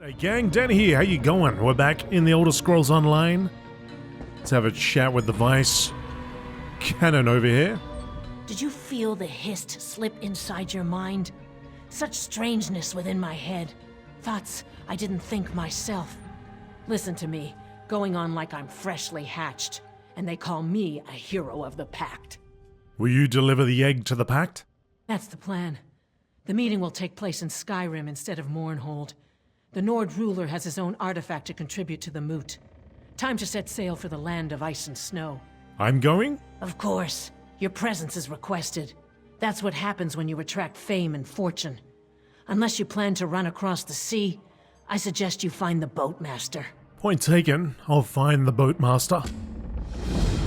Hey gang, Dan here, how you going? We're back in the Elder Scrolls Online. Let's have a chat with the Vice Canon over here. Did you feel the hist slip inside your mind? Such strangeness within my head. Thoughts I didn't think myself. Listen to me, going on like I'm freshly hatched, and they call me a hero of the Pact. Will you deliver the egg to the Pact? That's the plan. The meeting will take place in Skyrim instead of Mournhold. The Nord ruler has his own artifact to contribute to the moot. Time to set sail for the land of ice and snow. I'm going? Of course. Your presence is requested. That's what happens when you attract fame and fortune. Unless you plan to run across the sea, I suggest you find the boatmaster. Point taken. I'll find the boatmaster.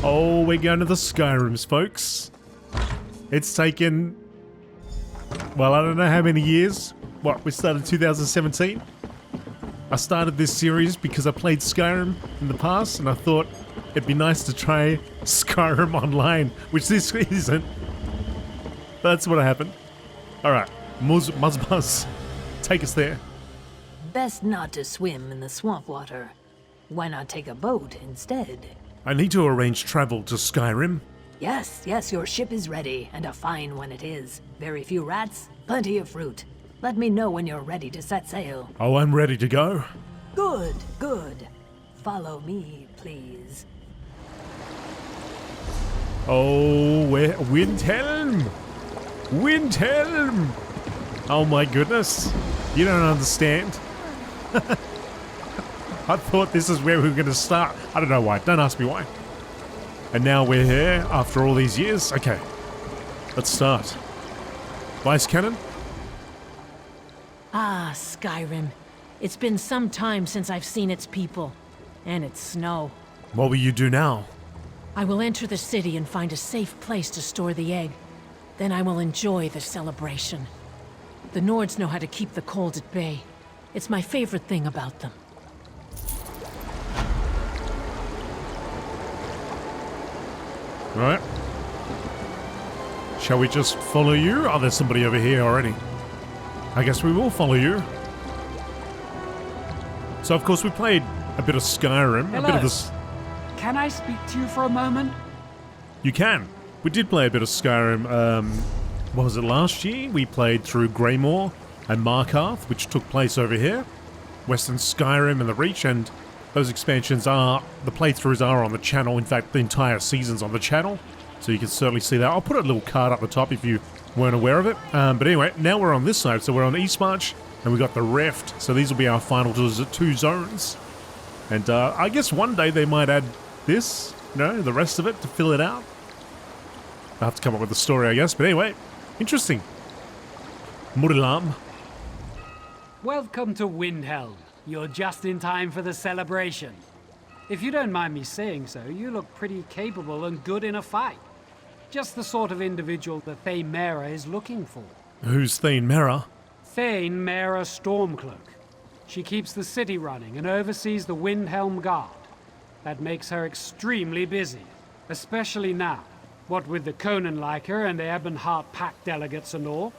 Oh, we're going to the Skyrims, folks. It's taken... well, I don't know how many years. What, we started 2017? I started this series because I played Skyrim in the past, and I thought it'd be nice to try Skyrim online, which this isn't. That's what happened. Alright, Muzz, take us there. Best not to swim in the swamp water. Why not take a boat instead? I need to arrange travel to Skyrim. Yes, your ship is ready, and a fine one it is. Very few rats, plenty of fruit. Let me know when you're ready to set sail. Oh, I'm ready to go. Good. Follow me, please. Oh, Windhelm! Windhelm! Oh my goodness. You don't understand. I thought this is where we were going to start. I don't know why. Don't ask me why. And now we're here after all these years. Okay, let's start. Vice Canon? Ah, Skyrim. It's been some time since I've seen its people. And its snow. What will you do now? I will enter the city and find a safe place to store the egg. Then I will enjoy the celebration. The Nords know how to keep the cold at bay. It's my favorite thing about them. Right. Shall we just follow you? Oh, there's somebody over here already. I guess we will follow you. So, of course, we played a bit of Skyrim. Hello. A bit of this. Can I speak to you for a moment? You can. We did play a bit of Skyrim. What was it, last year? We played through Greymoor and Markarth, which took place over here. Western Skyrim and the Reach, and those expansions are... the playthroughs are on the channel. In fact, the entire season's on the channel. So you can certainly see that. I'll put a little card up the top if you weren't aware of it. But anyway, now we're on this side. So we're on Eastmarch, and we've got the Rift. So these will be our final two zones. And I guess one day they might add this, you know, the rest of it to fill it out. I'll have to come up with the story, I guess. But anyway, interesting. Windhelm. Welcome to Windhelm. You're just in time for the celebration. If you don't mind me saying so, you look pretty capable and good in a fight. Just the sort of individual that Thane Mera is looking for. Who's Thane Mera? Thane Mera Stormcloak. She keeps the city running and oversees the Windhelm Guard. That makes her extremely busy, especially now. What with the Konunleikar and the Ebonheart Pact delegates and all.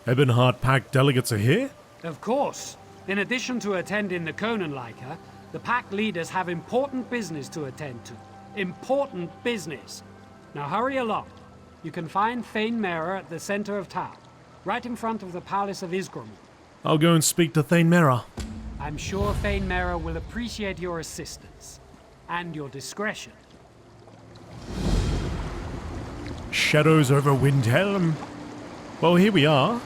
Ebonheart Pact delegates are here? Of course. In addition to attending the Konunleikar, the Pact leaders have important business to attend to. Important business. Now hurry along. You can find Thane Mera at the center of town, right in front of the Palace of Ysgramor. I'll go and speak to Thane Mera. I'm sure Thane Mera will appreciate your assistance and your discretion. Shadows over Windhelm. Well, here we are.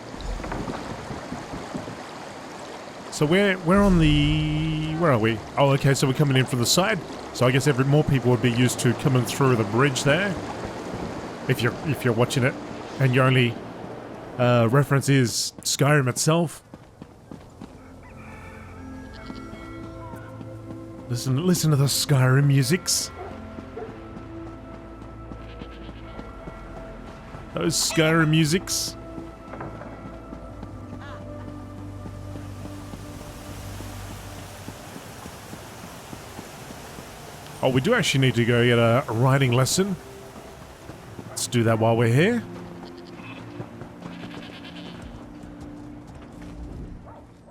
So we're on the... where are we? Oh, okay, so we're coming in from the side. So I guess more people would be used to coming through the bridge there. If you're watching it, and your only reference is Skyrim itself. Listen to the Skyrim musics. Those Skyrim musics. Oh, we do actually need to go get a riding lesson. Let's do that while we're here.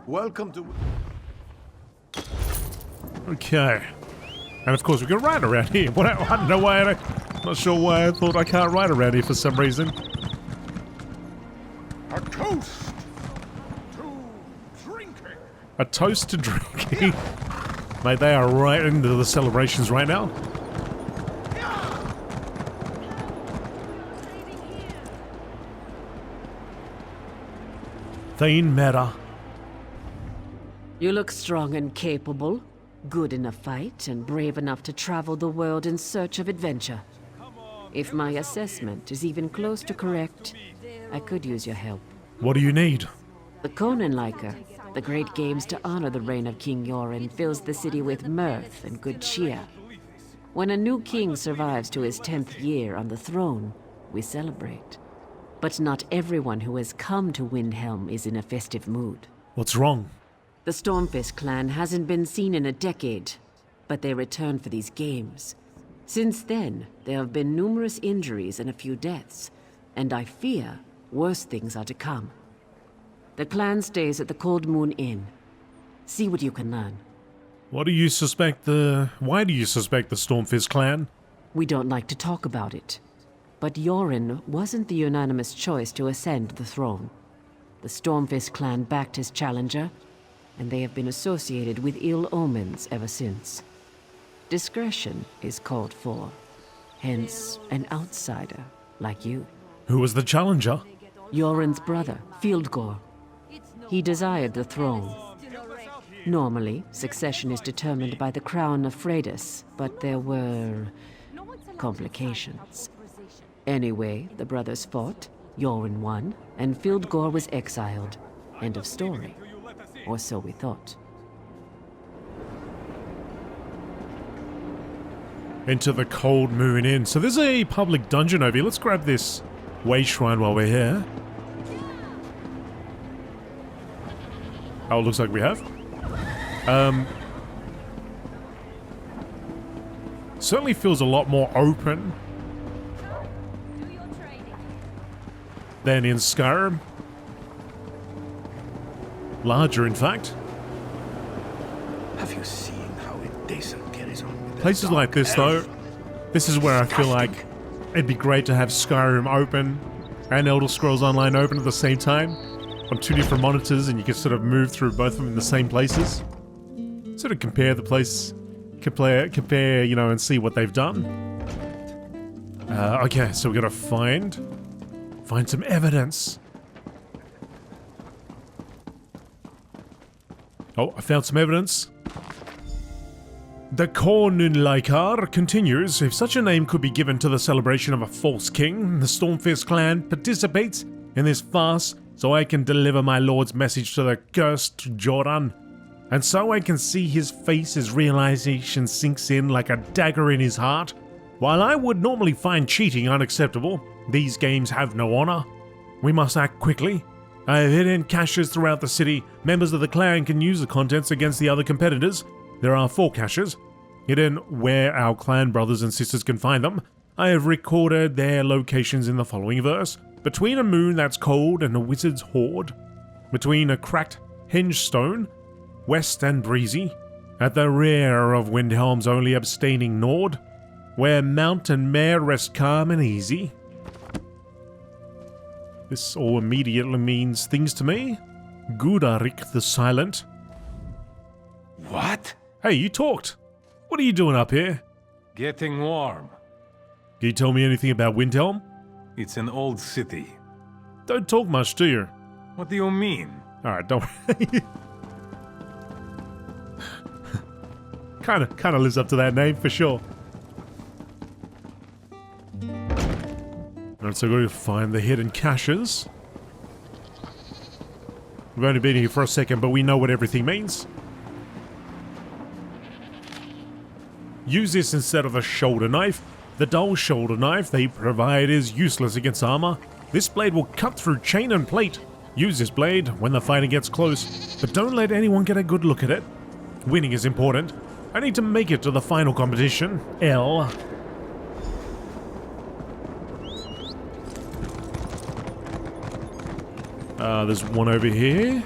Welcome to... Okay. And of course we can ride around here. What, I don't know why, I'm not sure why I thought I can't ride around here for some reason. A toast to drinking. A toast to drinking. Mate, they are right into the celebrations right now. Thane Meta. You look strong and capable, good in a fight, and brave enough to travel the world in search of adventure. If my assessment is even close to correct, I could use your help. What do you need? The Konunleikar, the great games to honor the reign of King Yoren, fills the city with mirth and good cheer. When a new king survives to his 10th year on the throne, we celebrate. But not everyone who has come to Windhelm is in a festive mood. What's wrong? The Stormfist clan hasn't been seen in a decade, but they returned for these games. Since then, there have been numerous injuries and a few deaths, and I fear worse things are to come. The clan stays at the Cold Moon Inn. See what you can learn. Why do you suspect the Stormfist clan? We don't like to talk about it, but Yoren wasn't the unanimous choice to ascend the throne. The Stormfist clan backed his challenger, and they have been associated with ill omens ever since. Discretion is called for, hence an outsider like you. Who was the challenger? Yoren's brother, Fieldgore. He desired the throne. Normally, succession is determined by the crown of Freydis, but there were complications. Anyway, the brothers fought, Yoren won, and Fieldgore was exiled. End of story. Or so we thought. Into the Cold Moon Inn. So there's a public dungeon over here. Let's grab this way shrine while we're here. Oh, it looks like we have. Certainly feels a lot more open than in Skyrim. Larger, in fact. Have you seen how a teso carries on with Places like this, though, this is where I feel like it'd be great to have Skyrim open and Elder Scrolls Online open at the same time on two different monitors, and you can sort of move through both of them in the same places. Sort of compare the place, compare, you know, and see what they've done. Okay, so we gotta find some evidence. Oh, I found some evidence. The Konunleikar continues. If such a name could be given to the celebration of a false king, the Stormfist clan participates in this farce so I can deliver my lord's message to the cursed Jordan. And so I can see his face as realization sinks in like a dagger in his heart. While I would normally find cheating unacceptable, these games have no honor. We must act quickly. I have hidden caches throughout the city. Members of the clan can use the contents against the other competitors. There are 4 caches, hidden where our clan brothers and sisters can find them. I have recorded their locations in the following verse. Between a moon that's cold and a wizard's hoard. Between a cracked henge stone, west and breezy. At the rear of Windhelm's only abstaining Nord. Where mount and mare rest calm and easy. This all immediately means things to me. Gudarik the Silent. What? Hey, you talked. What are you doing up here? Getting warm. Can you tell me anything about Windhelm? It's an old city. Don't talk much, do you? What do you mean? Alright, don't worry. Kinda lives up to that name, for sure. Alright, so we're going to find the hidden caches. We've only been here for a second, but we know what everything means. Use this instead of a shoulder knife. The dull shoulder knife they provide is useless against armor. This blade will cut through chain and plate. Use this blade when the fighting gets close, but don't let anyone get a good look at it. Winning is important. I need to make it to the final competition. L. There's one over here.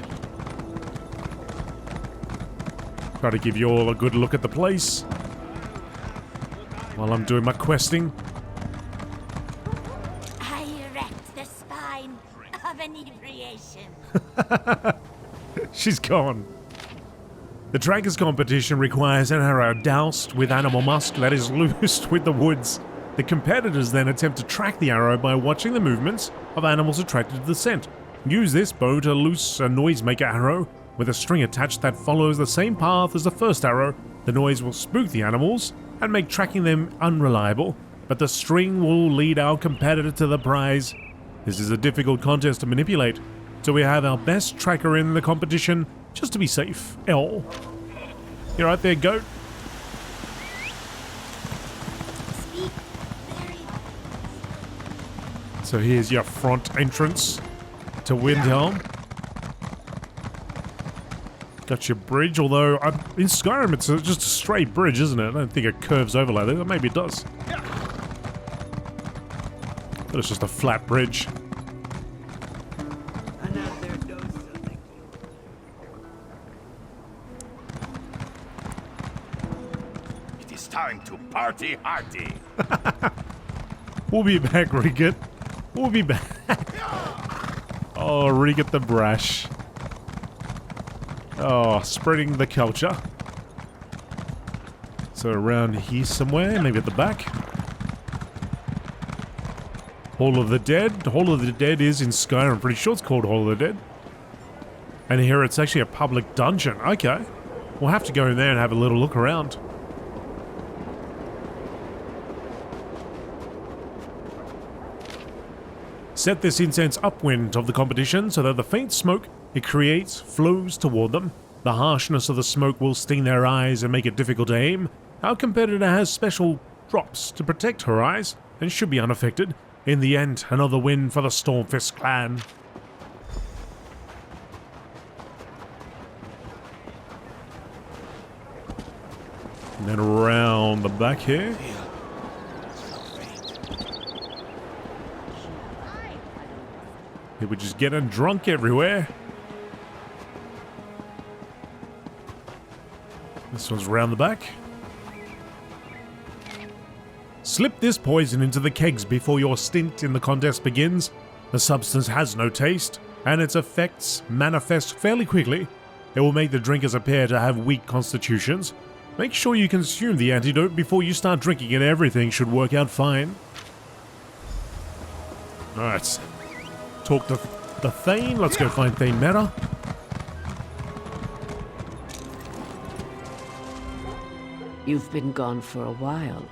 Try to give you all a good look at the place while I'm doing my questing. I erect the spine of inebriation. She's gone. The Trackers competition requires an arrow doused with animal musk that is loosed with the woods. The competitors then attempt to track the arrow by watching the movements of animals attracted to the scent. Use this bow to loose a noisemaker arrow with a string attached that follows the same path as the first arrow. The noise will spook the animals and make tracking them unreliable, but the string will lead our competitor to the prize. This is a difficult contest to manipulate, so we have our best tracker in the competition just to be safe. L. You right there, goat? So here's your front entrance to Windhelm. Got your bridge, although in Skyrim it's just a straight bridge, isn't it? I don't think it curves over like that. Maybe it does. But it's just a flat bridge. It is time to party hardy. We'll be back, Riget. We'll be back. Oh, Riget the Brash. Oh, spreading the culture. So around here somewhere, maybe at the back. Hall of the Dead. Hall of the Dead is in Skyrim. I'm pretty sure it's called Hall of the Dead. And here it's actually a public dungeon. Okay. We'll have to go in there and have a little look around. Set this incense upwind of the competition so that the faint smoke it creates flows toward them. The harshness of the smoke will sting their eyes and make it difficult to aim. Our competitor has special drops to protect her eyes and should be unaffected. In the end, another win for the Stormfist clan. And then around the back here. People just getting drunk everywhere. This one's round the back. Slip this poison into the kegs before your stint in the contest begins. The substance has no taste, and its effects manifest fairly quickly. It will make the drinkers appear to have weak constitutions. Make sure you consume the antidote before you start drinking and everything should work out fine. Alright. Talk to the Thane. Let's go find Thane Meta. You've been gone for a while.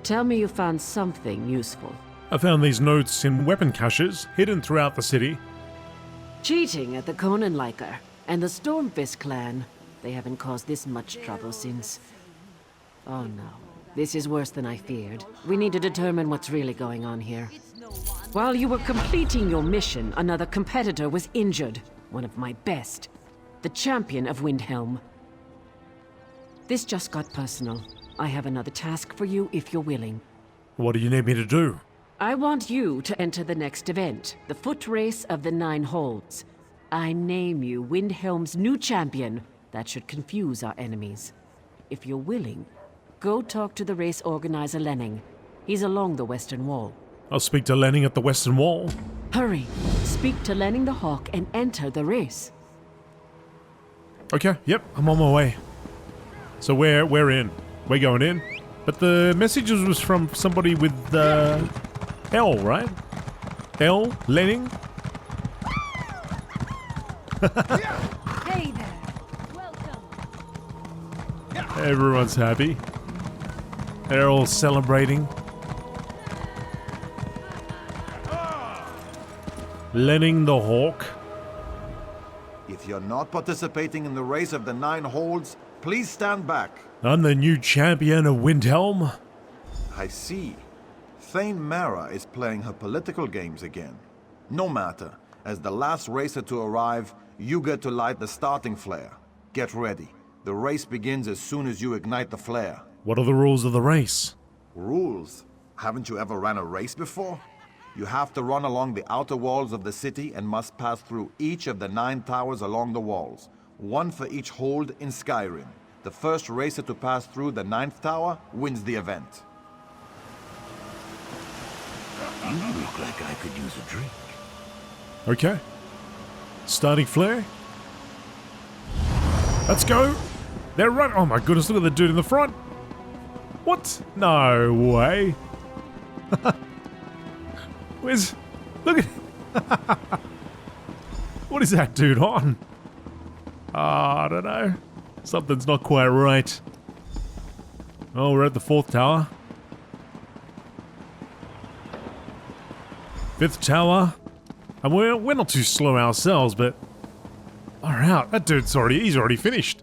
Tell me you found something useful. I found these notes in weapon caches hidden throughout the city. Cheating at the Konunleikar and the Stormfist clan. They haven't caused this much trouble since... Oh no. This is worse than I feared. We need to determine what's really going on here. While you were completing your mission, another competitor was injured. One of my best. The champion of Windhelm. This just got personal. I have another task for you if you're willing. What do you need me to do? I want you to enter the next event, the foot race of the 9 holds. I name you Windhelm's new champion. That should confuse our enemies. If you're willing, go talk to the race organizer Lenning. He's along the western wall. I'll speak to Lenning at the western wall. Hurry! Speak to Lenning the Hawk and enter the race. Okay, yep, I'm on my way. So we're in. We're going in. But the messages was from somebody with L, right? L? Lenning? Hey there. Welcome. Everyone's happy. They're all celebrating. Lenning the Hawk. If you're not participating in the race of the 9 holds, please stand back. I'm the new champion of Windhelm. I see. Thane Mara is playing her political games again. No matter. As the last racer to arrive, you get to light the starting flare. Get ready. The race begins as soon as you ignite the flare. What are the rules of the race? Rules? Haven't you ever ran a race before? You have to run along the outer walls of the city and must pass through each of the 9 towers along the walls. 1 for each hold in Skyrim. The first racer to pass through the 9th tower wins the event. You look like I could use a drink. Okay. Starting flare. Let's go. They're right. Oh my goodness, look at the dude in the front. What? No way. Where's... Look at... What is that dude on? I don't know. Something's not quite right. Oh, we're at the 4th tower. 5th tower. And we're not too slow ourselves, but... Far out. That dude's he's already finished.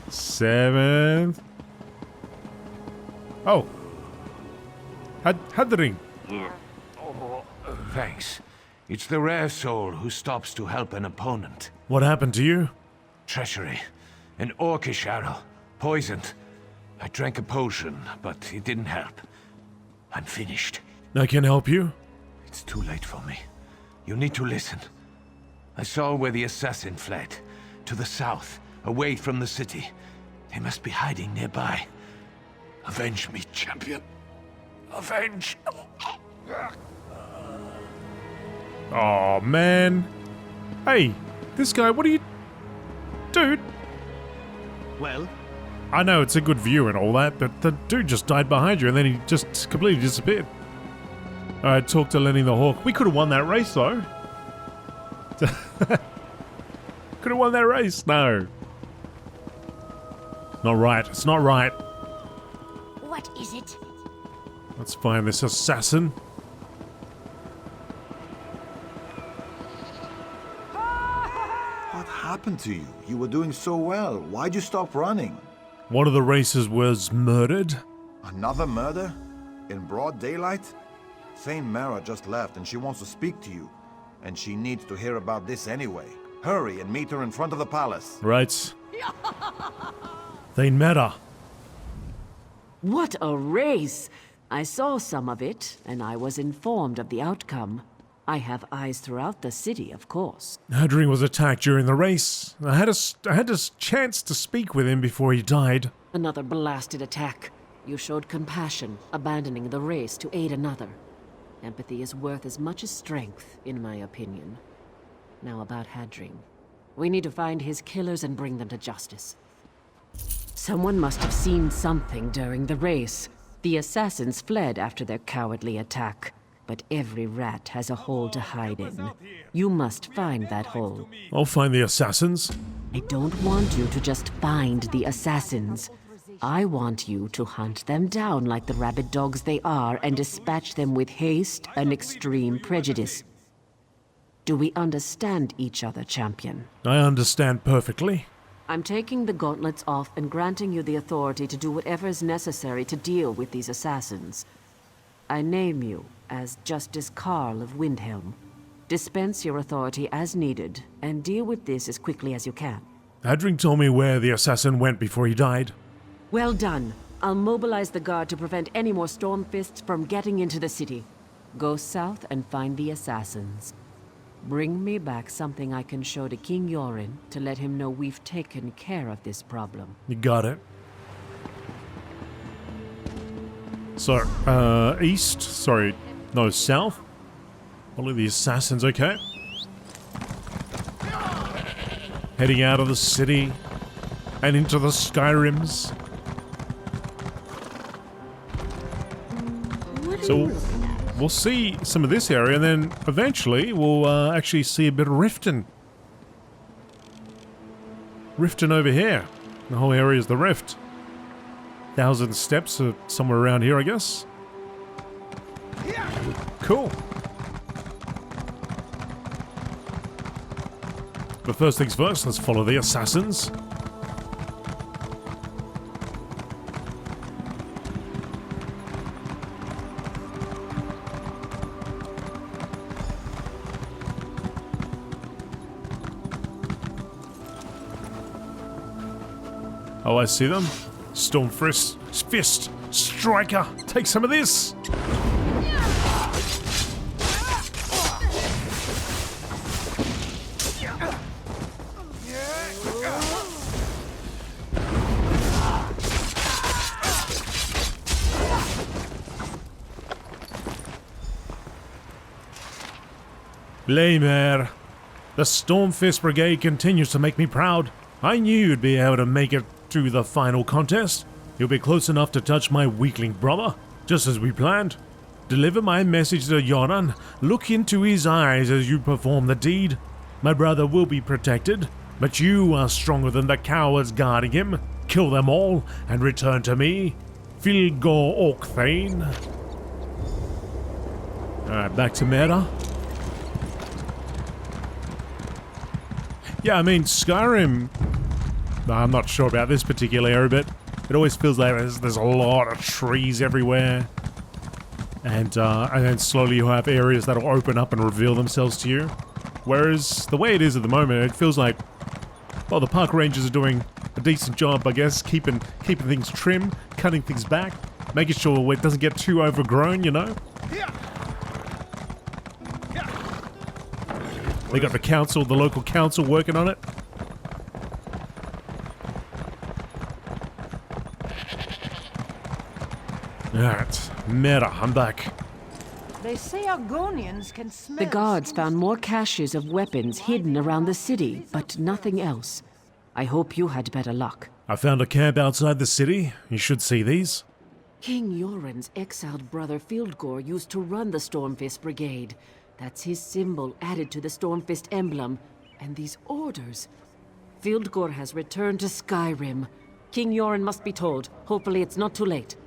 7th. Oh. Hadring. Thanks. It's the rare soul who stops to help an opponent. What happened to you? Treachery. An orcish arrow. Poisoned. I drank a potion, but it didn't help. I'm finished. I can help you. It's too late for me. You need to listen. I saw where the assassin fled. To the south, away from the city. They must be hiding nearby. Avenge me, champion. Avenge! Oh man. Hey, this guy, what are you... Dude. Well? I know it's a good view and all that, but the dude just died behind you and then he just completely disappeared. Alright, talk to Lenny the Hawk. We could have won that race though. Could have won that race. No. Not right. It's not right. What is it? Let's find this assassin. What happened to you? You were doing so well. Why'd you stop running? One of the racers was murdered. Another murder? In broad daylight? Thane Mara just left and she wants to speak to you. And she needs to hear about this anyway. Hurry and meet her in front of the palace. Right. Thane Mara. What a race! I saw some of it, and I was informed of the outcome. I have eyes throughout the city, of course. Hadring was attacked during the race. I had a chance to speak with him before he died. Another blasted attack. You showed compassion, abandoning the race to aid another. Empathy is worth as much as strength, in my opinion. Now about Hadring. We need to find his killers and bring them to justice. Someone must have seen something during the race. The assassins fled after their cowardly attack. But every rat has a hole to hide in. You must find that hole. I'll find the assassins. I don't want you to just find the assassins. I want you to hunt them down like the rabid dogs they are and dispatch them with haste and extreme prejudice. Do we understand each other, champion? I understand perfectly. I'm taking the gauntlets off and granting you the authority to do whatever is necessary to deal with these assassins. I name you as Justice Karl of Windhelm. Dispense your authority as needed, and deal with this as quickly as you can. Hadring told me where the assassin went before he died. Well done. I'll mobilize the guard to prevent any more Stormfists from getting into the city. Go south and find the assassins. Bring me back something I can show to King Yorin to let him know we've taken care of this problem. You got it. So, east? Sorry, no, south? Follow the assassins, okay. Heading out of the city and into the Skyrims. So, we'll see some of this area and then eventually we'll actually see a bit of Riften. Riften over here. The whole area is the Rift. 1,000 steps are somewhere around here, I guess. Cool. But first things first, let's follow the assassins. Oh, I see them. Fist, Striker, take some of this. Blamer. The Stormfist Brigade continues to make me proud. I knew you'd be able to make it to the final contest. You'll be close enough to touch my weakling brother, just as we planned. Deliver my message to Yoran. Look into his eyes as you perform the deed. My brother will be protected, but you are stronger than the cowards guarding him. Kill them all and return to me. Filgor Orkthane. Alright, back to Mera. Yeah, I mean, Skyrim... I'm not sure about this particular area, but it always feels like there's a lot of trees everywhere. And then slowly you'll have areas that'll open up and reveal themselves to you. Whereas, the way it is at the moment, it feels like... Well, the park rangers are doing a decent job, I guess, keeping things trim, cutting things back, making sure it doesn't get too overgrown, you know? They got the local council working on it. Alright, Mera, I'm back. They say Argonians can smell... The guards found more caches of weapons hidden around the city, but nothing else. I hope you had better luck. I found a camp outside the city. You should see these. King Yoren's exiled brother Fildgor used to run the Stormfist Brigade. That's his symbol added to the Stormfist emblem. And these orders. Fildgor has returned to Skyrim. King Yoren must be told. Hopefully it's not too late.